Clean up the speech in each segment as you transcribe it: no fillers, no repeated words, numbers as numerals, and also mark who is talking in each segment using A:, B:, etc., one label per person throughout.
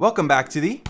A: Welcome back to the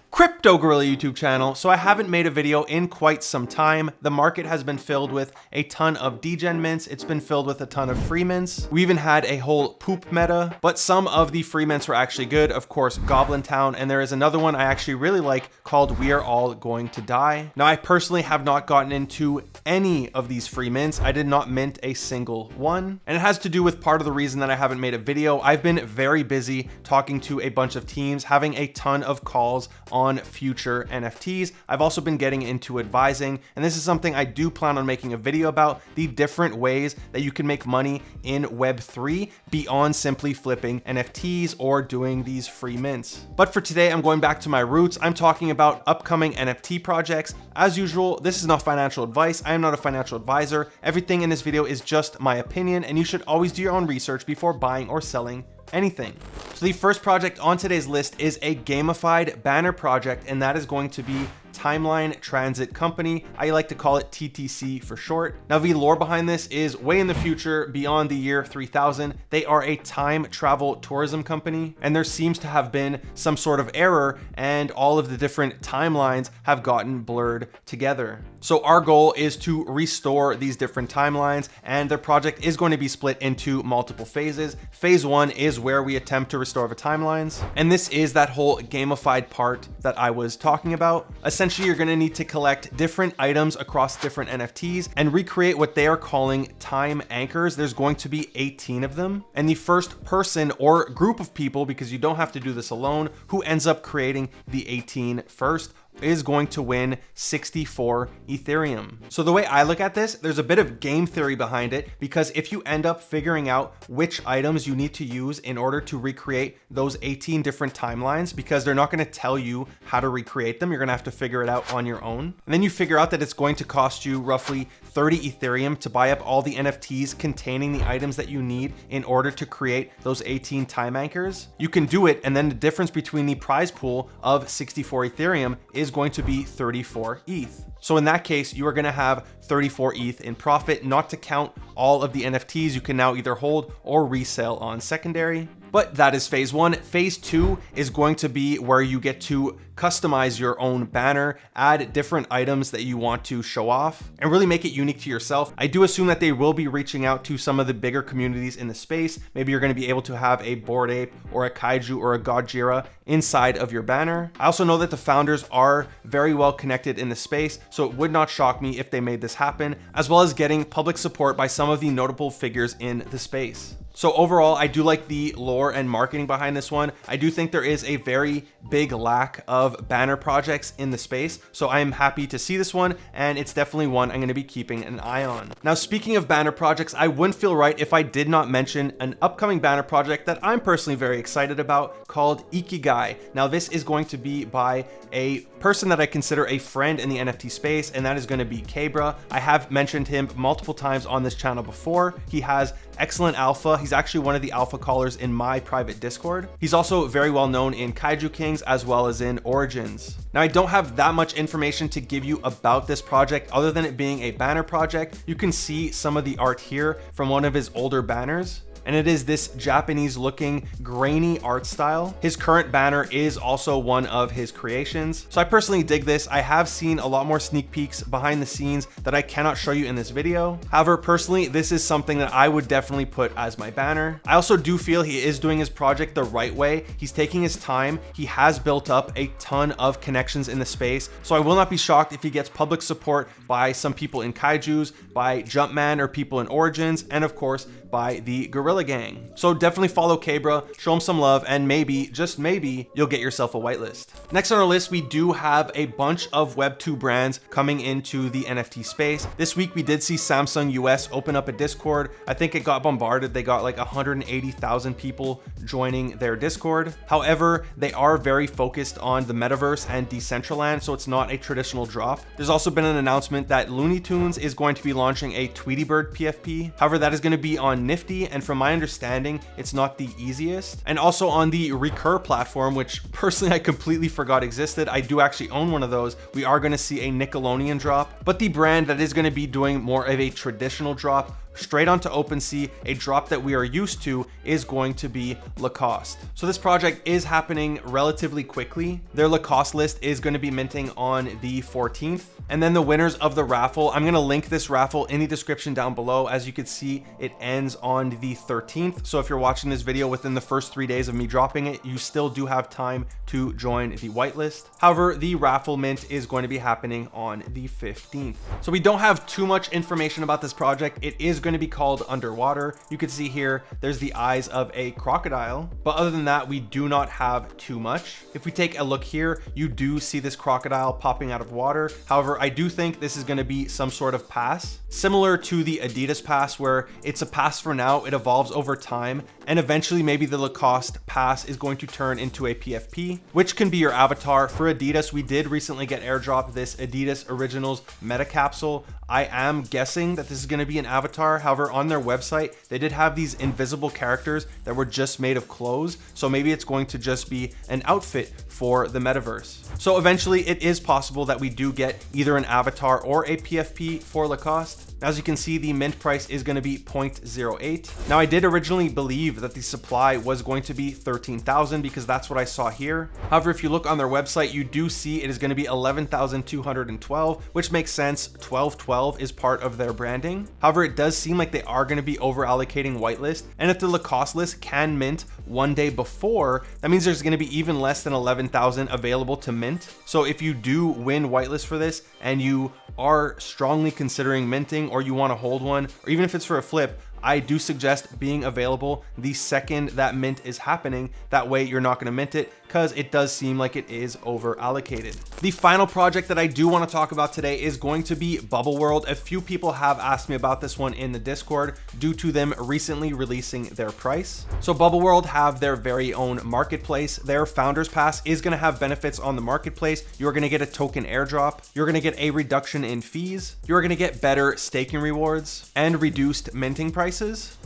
A: Crypto Gorilla YouTube channel. So I haven't made a video in quite some time. The market has been filled with a ton of degen mints. It's been filled with a ton of free mints. We even had a whole poop meta, but some of the free mints were actually good. Of course, Goblin Town, and there is another one I actually really like called We Are All Going to Die. Now, I personally have not gotten into any of these free mints. I did not mint a single one, and it has to do with part of the reason that I haven't made a video. I've been very busy talking to a bunch of teams, having a ton of calls on future NFTs. I've also been getting into advising, and this is something I do plan on making a video about, the different ways that you can make money in Web3 beyond simply flipping NFTs or doing these free mints. But for today, I'm going back to my roots. I'm talking about upcoming NFT projects. As usual, this is not financial advice. I am not a financial advisor. Everything in this video is just my opinion, and you should always do your own research before buying or selling anything. So the first project on today's list is a gamified banner project, and that is going to be Timeline Transit Company. I like to call it TTC for short. Now, the lore behind this is way in the future, beyond the year 3000. They are a time travel tourism company, and there seems to have been some sort of error, and all of the different timelines have gotten blurred together. So our goal is to restore these different timelines, and their project is going to be split into multiple phases. Phase 1 is where we attempt to restore the timelines, and this is that whole gamified part that I was talking about. Essentially, you're going to need to collect different items across different NFTs and recreate what they are calling time anchors. There's going to be 18 of them, and the first person or group of people, because you don't have to do this alone, who ends up creating the 18 first is going to win 64 Ethereum. So the way I look at this, there's a bit of game theory behind it, because if you end up figuring out which items you need to use in order to recreate those 18 different timelines, because they're not going to tell you how to recreate them, you're going to have to figure it out on your own. And then you figure out that it's going to cost you roughly 30 Ethereum to buy up all the NFTs containing the items that you need in order to create those 18 time anchors. You can do it, and then the difference between the prize pool of 64 Ethereum is going to be 34 ETH. So in that case, you are going to have 34 ETH in profit, not to count all of the NFTs you can now either hold or resell on secondary. But that is phase 1. Phase 2 is going to be where you get to customize your own banner, add different items that you want to show off, and really make it unique to yourself. I do assume that they will be reaching out to some of the bigger communities in the space. Maybe you're going to be able to have a Bored Ape or a Kaiju or a Gojira inside of your banner. I also know that the founders are very well connected in the space, so it would not shock me if they made this happen, as well as getting public support by some of the notable figures in the space. So overall, I do like the lore and marketing behind this one. I do think there is a very big lack of banner projects in the space. So I am happy to see this one, and it's definitely one I'm going to be keeping an eye on. Now, speaking of banner projects, I wouldn't feel right if I did not mention an upcoming banner project that I'm personally very excited about called Ikigai. Now, this is going to be by a person that I consider a friend in the NFT space, and that is going to be Cabra. I have mentioned him multiple times on this channel before. He has excellent alpha. He's actually one of the alpha callers in my private Discord. He's also very well known in Kaiju Kings as well as in Origins. Now, I don't have that much information to give you about this project other than it being a banner project. You can see some of the art here from one of his older banners, and it is this Japanese looking grainy art style. His current banner is also one of his creations. So I personally dig this. I have seen a lot more sneak peeks behind the scenes that I cannot show you in this video. However, personally, this is something that I would definitely put as my banner. I also do feel he is doing his project the right way. He's taking his time. He has built up a ton of connections in the space. So I will not be shocked if he gets public support by some people in Kaijus, by Jumpman or people in Origins, and of course, by the Gorilla Gang. So definitely follow Cabra, show him some love, and maybe, just maybe, you'll get yourself a whitelist. Next on our list, we do have a bunch of Web2 brands coming into the NFT space. This week, we did see Samsung US open up a Discord. I think it got bombarded. They got like 180,000 people joining their Discord. However, they are very focused on the metaverse and Decentraland, so it's not a traditional drop. There's also been an announcement that Looney Tunes is going to be launching a Tweety Bird PFP. However, that is going to be on Nifty, and from my understanding, it's not the easiest. And also on the Recur platform, which personally I completely forgot existed. I do actually own one of those. We are going to see a Nickelodeon drop, but the brand that is going to be doing more of a traditional drop straight onto OpenSea. A drop that we are used to is going to be Lacoste. So this project is happening relatively quickly. Their Lacoste list is going to be minting on the 14th. And then the winners of the raffle, I'm going to link this raffle in the description down below. As you can see, it ends on the 13th. So if you're watching this video within the first 3 days of me dropping it, you still do have time to join the whitelist. However, the raffle mint is going to be happening on the 15th. So we don't have too much information about this project. It is going to be called Underwater. You can see here, there's the eyes of a crocodile. But other than that, we do not have too much. If we take a look here, you do see this crocodile popping out of water. However, I do think this is going to be some sort of pass, similar to the Adidas pass, where it's a pass for now, it evolves over time, and eventually maybe the Lacoste pass is going to turn into a PFP, which can be your avatar. For Adidas, we did recently get airdropped this Adidas Originals Meta Capsule. I am guessing that this is going to be an avatar. However, on their website, they did have these invisible characters that were just made of clothes. So maybe it's going to just be an outfit for the metaverse. So eventually it is possible that we do get either an avatar or a PFP for Lacoste. As you can see, the mint price is going to be 0.08. Now, I did originally believe that the supply was going to be 13,000 because that's what I saw here. However, if you look on their website, you do see it is going to be 11,212, which makes sense. 1212 is part of their branding. However, it does seem like they are going to be over allocating whitelist. And if the Lacoste list can mint one day before, that means there's going to be even less than 11,000 available to mint. So if you do win whitelist for this and you are strongly considering minting, or you want to hold one, or even if it's for a flip, I do suggest being available the second that mint is happening. That way you're not going to mint it, because it does seem like it is over allocated. The final project that I do want to talk about today is going to be Bubble World. A few people have asked me about this one in the Discord due to them recently releasing their price. So Bubble World have their very own marketplace. Their founders pass is going to have benefits on the marketplace. You're going to get a token airdrop. You're going to get a reduction in fees. You're going to get better staking rewards and reduced minting prices.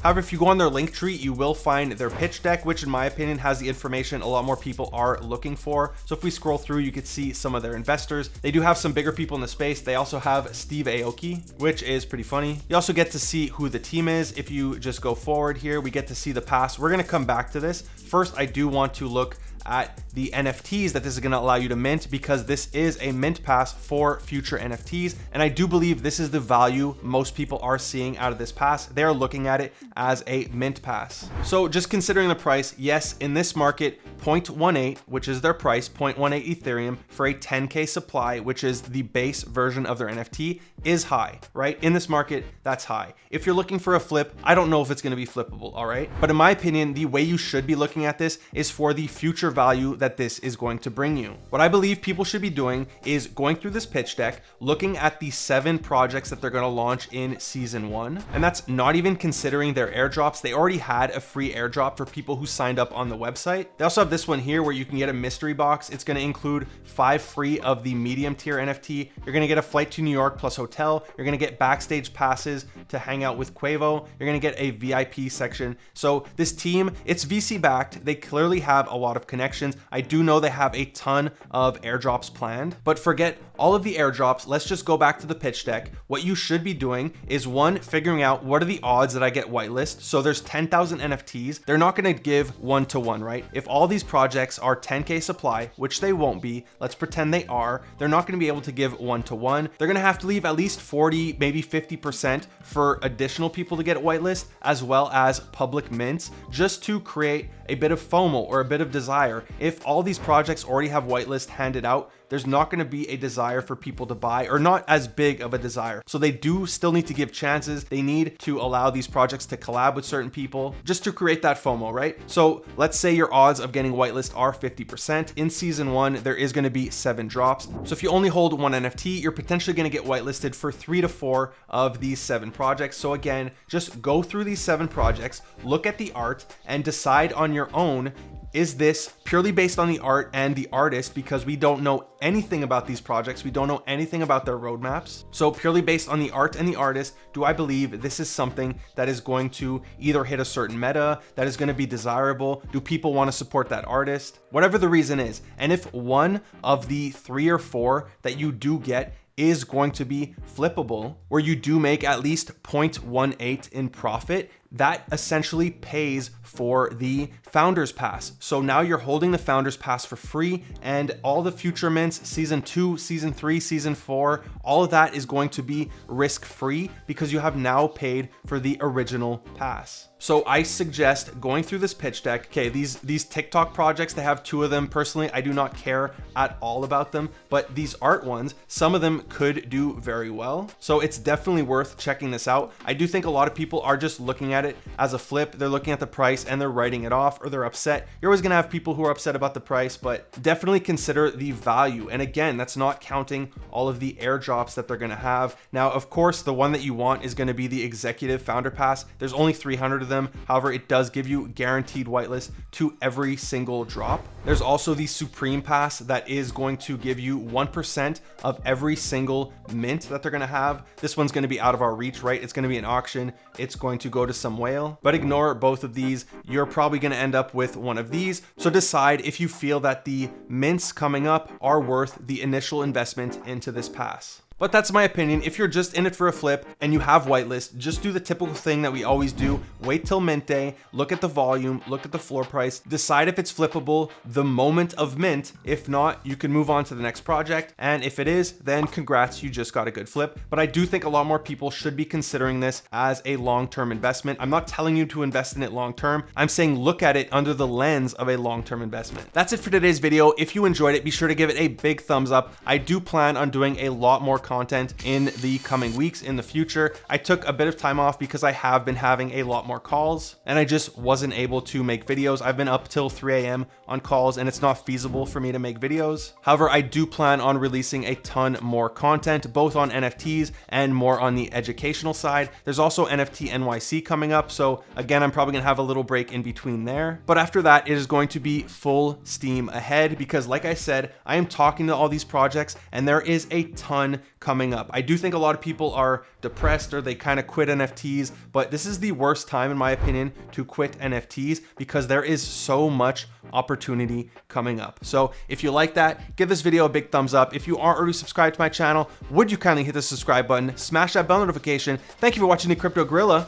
A: However, if you go on their link tree, you will find their pitch deck, which in my opinion has the information a lot more people are looking for. So if we scroll through, you could see some of their investors. They do have some bigger people in the space. They also have Steve Aoki, which is pretty funny. You also get to see who the team is. If you just go forward here, we get to see the past. We're going to come back to this. First, I do want to look at the NFTs that this is going to allow you to mint, because this is a mint pass for future NFTs. And I do believe this is the value most people are seeing out of this pass. They're looking at it as a mint pass. So just considering the price, yes, in this market, 0.18, which is their price, 0.18 Ethereum for a 10K supply, which is the base version of their NFT, is high, right? In this market, that's high. If you're looking for a flip, I don't know if it's going to be flippable, all right? But in my opinion, the way you should be looking at this is for the future value that this is going to bring you. What I believe people should be doing is going through this pitch deck, looking at the 7 projects that they're going to launch in season 1. And that's not even considering their airdrops. They already had a free airdrop for people who signed up on the website. They also have this one here where you can get a mystery box. It's going to include 5 free of the medium tier NFT. You're going to get a flight to New York plus hotel. You're going to get backstage passes to hang out with Quavo. You're going to get a VIP section. So this team, it's VC backed. They clearly have a lot of connections. I do know they have a ton of airdrops planned, but forget all of the airdrops. Let's just go back to the pitch deck. What you should be doing is, one, figuring out what are the odds that I get whitelist. So there's 10,000 NFTs. They're not going to give 1-to-1, right? If all these projects are 10K supply, which they won't be, let's pretend they are, they're not going to be able to give 1-to-1. They're going to have to leave at least 40, maybe 50% for additional people to get whitelist, as well as public mints, just to create a bit of FOMO or a bit of desire. If all these projects already have whitelist handed out, there's not going to be a desire for people to buy, or not as big of a desire. So they do still need to give chances. They need to allow these projects to collab with certain people just to create that FOMO, right? So let's say your odds of getting whitelist are 50%. In season 1, there is going to be 7 drops. So if you only hold 1 NFT, you're potentially going to get whitelisted for 3 to 4 of these 7 projects. So again, just go through these 7 projects, look at the art, and decide on your own, is this purely based on the art and the artist, because we don't know anything about these projects. We don't know anything about their roadmaps. So purely based on the art and the artist, do I believe this is something that is going to either hit a certain meta, that is going to be desirable? Do people want to support that artist? Whatever the reason is. And if one of the 3 or 4 that you do get is going to be flippable, where you do make at least 0.18 in profit, that essentially pays for the Founders Pass. So now you're holding the Founders Pass for free, and all the future mints, season 2, season 3, season 4, all of that is going to be risk-free because you have now paid for the original pass. So I suggest going through this pitch deck. Okay, these TikTok projects, they have 2 of them. Personally, I do not care at all about them, but these art ones, some of them could do very well. So it's definitely worth checking this out. I do think a lot of people are just looking at it as a flip. They're looking at the price and they're writing it off, or they're upset. You're always gonna have people who are upset about the price, but definitely consider the value. And again, that's not counting all of the airdrops that they're gonna have. Now, of course, the one that you want is gonna be the executive founder pass. There's only 300 of them. However, it does give you guaranteed whitelist to every single drop. There's also the Supreme Pass that is going to give you 1% of every single mint that they're gonna have. This one's gonna be out of our reach, right? It's gonna be an auction. It's going to go to some whale, but ignore both of these. You're probably gonna end up with one of these. So decide if you feel that the mints coming up are worth the initial investment into this pass. But that's my opinion. If you're just in it for a flip and you have whitelist, just do the typical thing that we always do. Wait till mint day, look at the volume, look at the floor price, decide if it's flippable the moment of mint. If not, you can move on to the next project. And if it is, then congrats, you just got a good flip. But I do think a lot more people should be considering this as a long-term investment. I'm not telling you to invest in it long-term. I'm saying look at it under the lens of a long-term investment. That's it for today's video. If you enjoyed it, be sure to give it a big thumbs up. I do plan on doing a lot more content in the coming weeks in the future. I took a bit of time off because I have been having a lot more calls and I just wasn't able to make videos. I've been up till 3 a.m. on calls and it's not feasible for me to make videos. However, I do plan on releasing a ton more content, both on NFTs and more on the educational side. There's also NFT NYC coming up. So again, I'm probably gonna have a little break in between there. But after that, it is going to be full steam ahead because like I said, I am talking to all these projects and there is a ton coming up. I do think a lot of people are depressed or they kind of quit NFTs, but this is the worst time in my opinion to quit NFTs because there is so much opportunity coming up. So if you like that, give this video a big thumbs up. If you aren't already subscribed to my channel, would you kindly hit the subscribe button, smash that bell notification. Thank you for watching the Crypto Gorilla.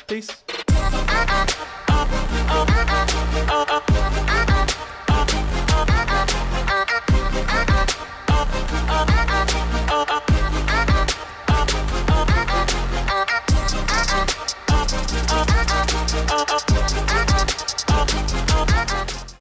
A: Peace.